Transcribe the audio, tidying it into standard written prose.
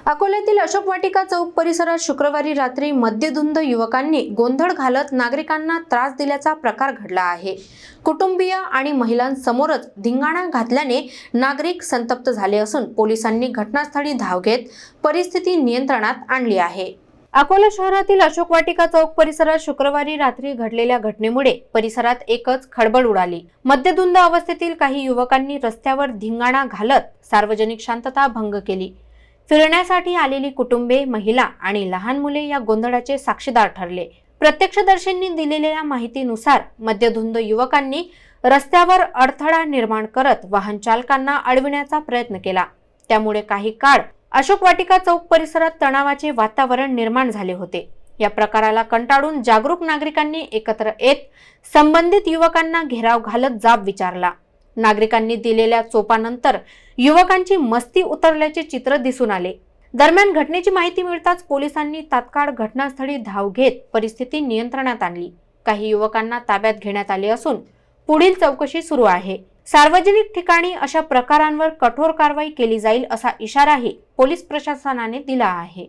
अकोल्यातील अशोक वाटिका चौक परिसरात शुक्रवारी रात्री मद्यधुंद युवकांनी गोंधळ घालत नागरिकांना त्रास दिल्याचा प्रकार घडला आहे। कुटुंबीय आणि महिलांसमोरच धिंगाणा घातल्याने नागरिक संतप्त झाले असून पोलिसांनी घटनास्थळी धाव घेत परिस्थिती नियंत्रणात आणली आहे। अकोला शहरातील अशोक वाटिका चौक परिसरात शुक्रवारी रात्री घडलेल्या घटनेमुळे परिसरात एकच खळबळ उडाली। मद्यधुंद अवस्थेतील काही युवकांनी रस्त्यावर धिंगाणा घालत सार्वजनिक शांतता भंग केली। फिरण्यासाठी आलेली कुटुंबे, महिला आणि लहान मुले या गोंधळाचे साक्षीदार ठरले। प्रत्यक्षदर्शींनी दिलेल्या माहितीनुसार मद्यधुंद युवकांनी रस्त्यावर अडथळा निर्माण करत वाहन चालकांना अडविण्याचा प्रयत्न केला। त्यामुळे काही काळ अशोक वाटिका चौक परिसरात तणावाचे वातावरण निर्माण झाले होते। या प्रकाराला कंटाळून जागरूक नागरिकांनी एकत्र येत संबंधित युवकांना घेराव घालत जाब विचारला। नागरिकांनी दिलेल्या चोपानंतर युवकांची मस्ती उतरल्याचे चित्र दिसून आले। दरम्यान घटनेची माहिती मिळताच पोलिसांनी तात्काळ घटनास्थळी धाव घेत परिस्थिती नियंत्रणात आणली। काही युवकांना ताब्यात घेण्यात आले असून पुढील चौकशी सुरू आहे। सार्वजनिक ठिकाणी अशा प्रकारांवर कठोर कारवाई केली जाईल असा इशाराही पोलीस प्रशासनाने दिला आहे।